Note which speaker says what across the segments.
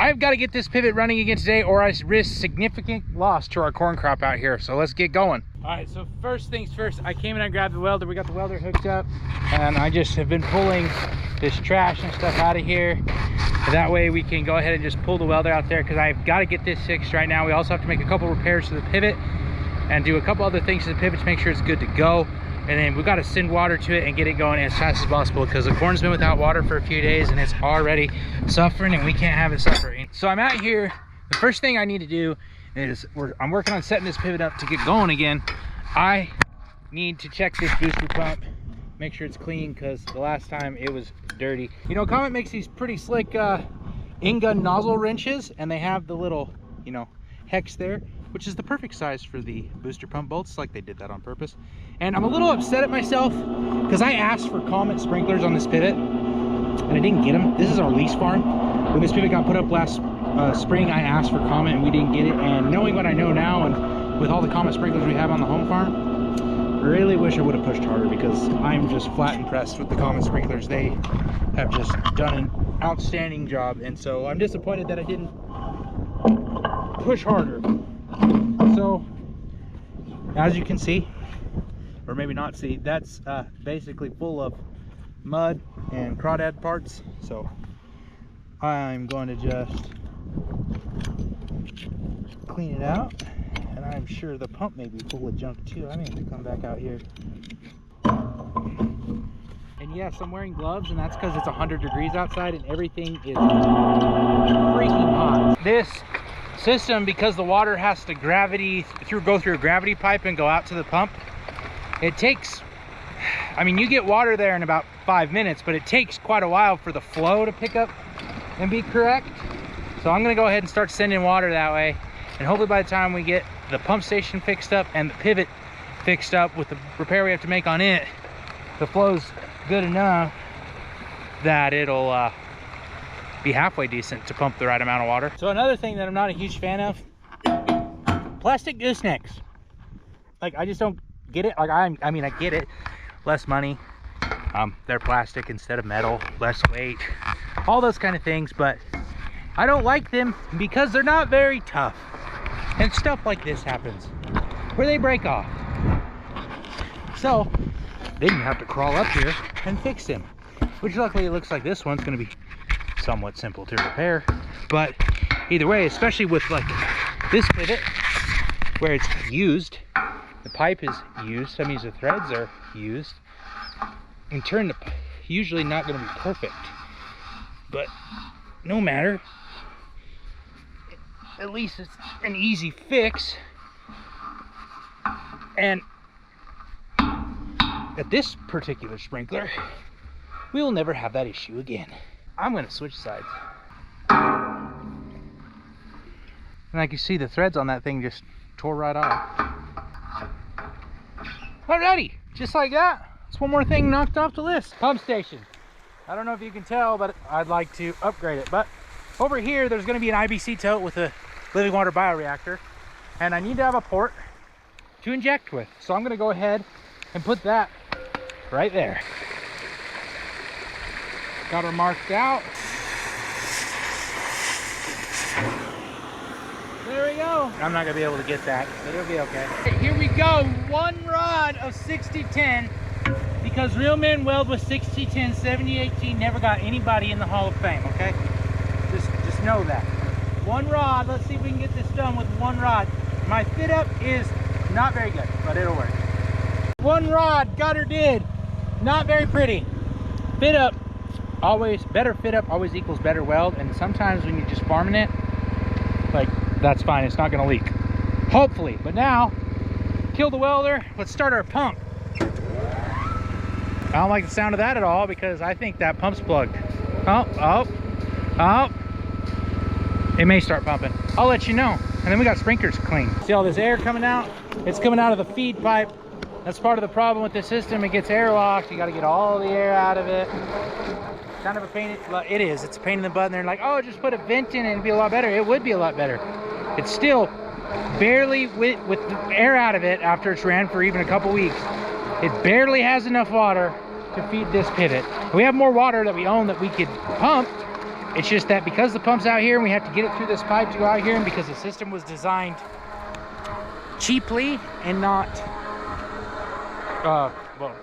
Speaker 1: I've got to get this pivot running again today, or I risk significant loss to our corn crop out here. So let's get going. All right, so first things first, I came in and grabbed the welder. We got the welder hooked up, and I just have been pulling this trash and stuff out of here. That way we can go ahead and just pull the welder out there, because I've got to get this fixed right now. We also have to make a couple repairs to the pivot and do a couple other things to the pivot to make sure it's good to go. And then we've got to send water to it and get it going as fast as possible, because the corn's been without water for a few days and it's already suffering, and we can't have it suffering. So I'm out here. The first thing I need to do is I'm working on setting this pivot up to get going again. I need to check this booster pump, make sure it's clean, because the last time it was dirty. You know, Comet makes these pretty slick in-gun nozzle wrenches, and they have the little, you know, hex there, which is the perfect size for the booster pump bolts. Like they did that on purpose. And I'm a little upset at myself because I asked for Comet sprinklers on this pivot and I didn't get them. This is our lease farm. When this pivot got put up last spring, I asked for Comet and we didn't get it. And knowing what I know now, and with all the Comet sprinklers we have on the home farm, I really wish I would have pushed harder, because I'm just flat impressed with the Comet sprinklers. They have just done an outstanding job, and so I'm disappointed that I didn't push harder. So as you can see, or maybe not see, that's basically full of mud and crawdad parts. So I'm going to just clean it out, and I'm sure the pump may be full of junk too. I may have to come back out here. And yes, I'm wearing gloves, and that's because it's 100 degrees outside and everything is freaking hot. This system, because the water has to go through a gravity pipe and go out to the pump, it takes, I mean, you get water there in about 5 minutes, but it takes quite a while for the flow to pick up and be correct. So I'm gonna go ahead and start sending water that way, and hopefully by the time we get the pump station fixed up and the pivot fixed up with the repair we have to make on it, the flow's good enough that it'll be halfway decent to pump the right amount of water. So another thing that I'm not a huge fan of, plastic goosenecks. Like, I just don't get it. Like, I mean, I get it, less money, they're plastic instead of metal, less weight, all those kind of things, but I don't like them because they're not very tough, and stuff like this happens where they break off. So then you have to crawl up here and fix them, which luckily it looks like this one's going to be somewhat simple to repair. But either way, especially with like this pivot where it's used, the pipe is used, that means the threads are used, in turn the usually not going to be perfect, but no matter, at least it's an easy fix. And at this particular sprinkler, we will never have that issue again. I'm going to switch sides. And like you see, the threads on that thing just tore right off. Alrighty, just like that. It's one more thing knocked off the list. Pump station. I don't know if you can tell, but I'd like to upgrade it. But over here, there's going to be an IBC tote with a living water bioreactor, and I need to have a port to inject with. So I'm going to go ahead and put that right there. Got her marked out. There we go. I'm not gonna be able to get that, but it'll be okay. Here we go, 1 rod of 6010, because real men weld with 6010, 7018 never got anybody in the Hall of Fame, okay? Just know that. 1 rod, let's see if we can get this done with 1 rod. My fit up is not very good, but it'll work. 1 rod, got her did. Not very pretty. Fit up, always, better fit up always equals better weld, and sometimes when you're just farming it, like, that's fine, it's not gonna leak. Hopefully. But now, kill the welder, let's start our pump. I don't like the sound of that at all, because I think that pump's plugged. Oh. It may start pumping. I'll let you know. And then we got sprinklers clean. See all this air coming out? It's coming out of the feed pipe. That's part of the problem with this system. It gets airlocked. You got to get all the air out of it. Kind of a pain. It is. It's a pain in the butt. And they're like, oh, just put a vent in and it'd be a lot better. It would be a lot better. It's still barely, with the air out of it after it's ran for even a couple weeks, it barely has enough water to feed this pivot. We have more water that we own that we could pump, It's just that because the pump's out here and we have to get it through this pipe to go out here, and because the system was designed cheaply and not, well,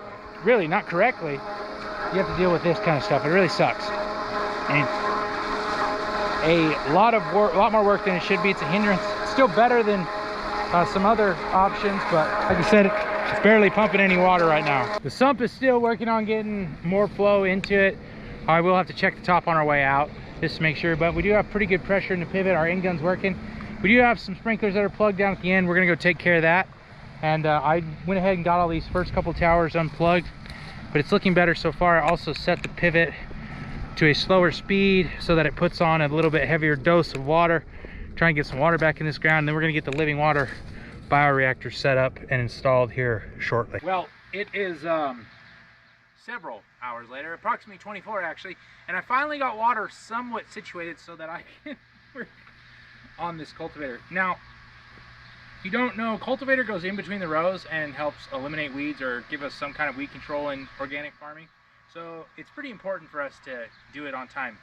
Speaker 1: really not correctly, you have to deal with this kind of stuff. It really sucks. And a lot more work than it should be. It's a hindrance. It's still better than some other options, but like I said, it's barely pumping any water right now. The sump is still working on getting more flow into it. I will have to check the top on our way out just to make sure, but we do have pretty good pressure in the pivot. Our end gun's working. We do have some sprinklers that are plugged down at the end. We're gonna go take care of that. And I went ahead and got all these first couple towers unplugged, but it's looking better so far. I also set the pivot to a slower speed so that it puts on a little bit heavier dose of water, try and get some water back in this ground. And then we're gonna get the living water bioreactor set up and installed here shortly. Well, it is several hours later, approximately 24 actually, and I finally got water somewhat situated so that I can work on this cultivator. Now, if you don't know, cultivator goes in between the rows and helps eliminate weeds or give us some kind of weed control in organic farming. So it's pretty important for us to do it on time,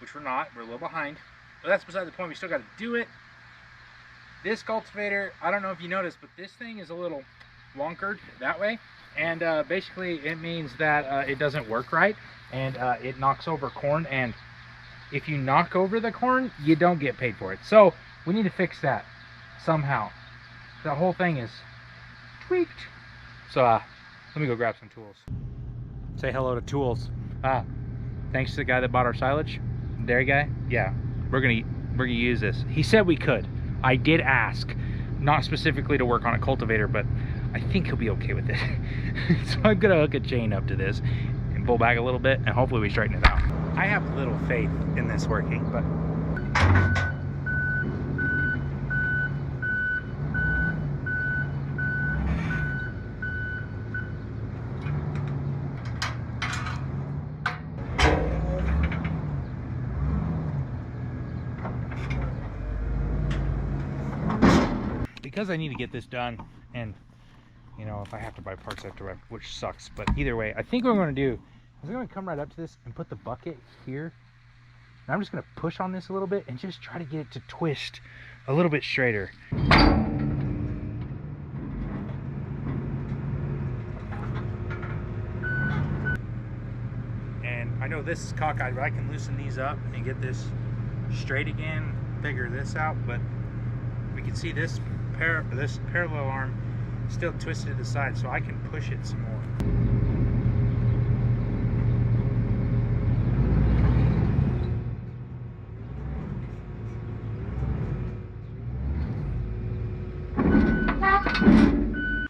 Speaker 1: which we're not. We're a little behind, but that's beside the point. We still got to do it. This cultivator, I don't know if you noticed, but this thing is a little wonkered that way. And basically it means that it doesn't work right, and it knocks over corn. And if you knock over the corn, you don't get paid for it. So we need to fix that somehow. The whole thing is tweaked. So let me go grab some tools. Say hello to tools. Thanks to the guy that bought our silage. Dairy guy. Yeah, we're gonna use this. He said we could. I did ask, not specifically to work on a cultivator, but I think he'll be okay with it. So I'm gonna hook a chain up to this and pull back a little bit, and hopefully we straighten it out. I have little faith in this working, but because I need to get this done, and you know, if I have to buy parts, I have to buy, which sucks, but either way, I think what I'm going to do is I'm going to come right up to this and put the bucket here, and I'm just going to push on this a little bit and just try to get it to twist a little bit straighter. And I know this is cockeyed, but I can loosen these up and get this straight again, figure this out. But we can see this parallel arm still twisted to the side, so I can push it some more.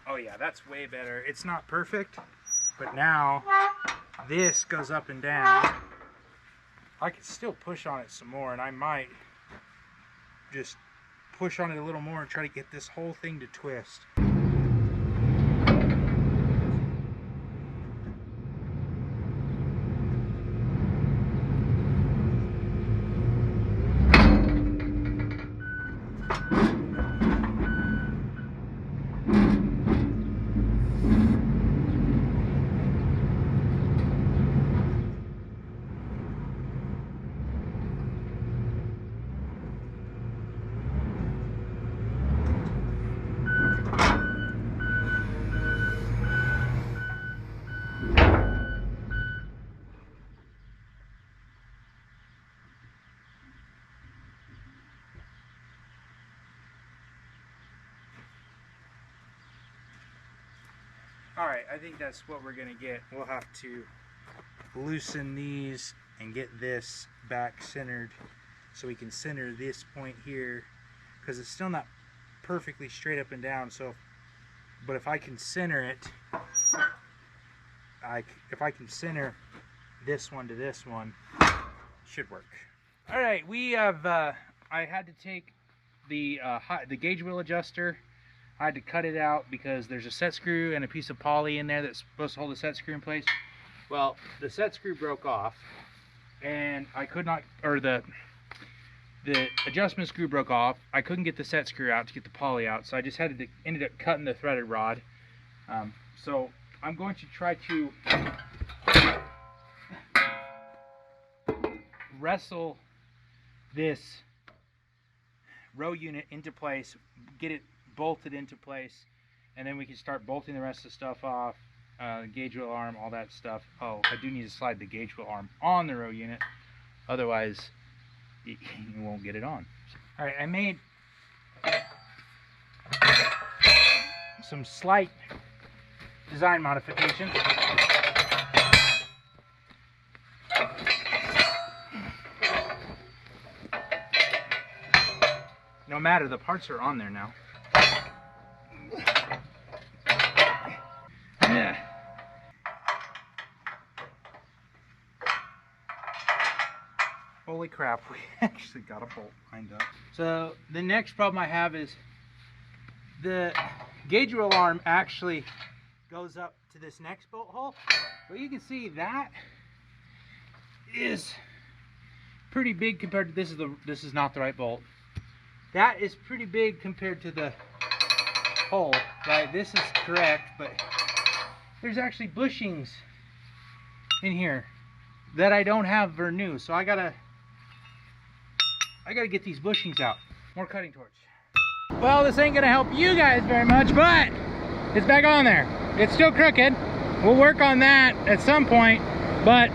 Speaker 1: Oh yeah, that's way better. It's not perfect, but now this goes up and down. I can still push on it some more, and I might just push on it a little more and try to get this whole thing to twist. Alright, I think that's what we're going to get. We'll have to loosen these and get this back centered so we can center this point here, because it's still not perfectly straight up and down. So, but if I can center it, if I can center this one to this one, it should work. Alright, we have, I had to take the gauge wheel adjuster. I had to cut it out because there's a set screw and a piece of poly in there that's supposed to hold the set screw in place. Well, the set screw broke off, and I could not, or the adjustment screw broke off. I couldn't get the set screw out to get the poly out, so I just had to ended up cutting the threaded rod. So I'm going to try to wrestle this row unit into place, get it bolted into place, and then we can start bolting the rest of the stuff off, gauge wheel arm, all that stuff. Oh, I do need to slide the gauge wheel arm on the row unit, otherwise you won't get it on. All right, I made some slight design modifications. No matter, the parts are on there now. Yeah. Holy crap, we actually got a bolt lined up. So the next problem I have is the gauge wheel arm actually goes up to this next bolt hole, but you can see that is pretty big compared to this is not the right bolt. That is pretty big compared to the hole, right? This is correct, but there's actually bushings in here that I don't have for new, so I gotta get these bushings out. More cutting torch. Well, this ain't gonna help you guys very much, but it's back on there. It's still crooked. We'll work on that at some point, but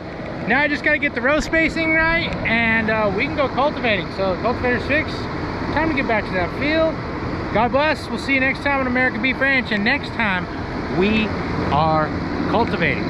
Speaker 1: now I just gotta get the row spacing right, and we can go cultivating. So the cultivator's fixed. Time to get back to that field. God bless. We'll see you next time on American Beef Ranch, and next time we are cultivating.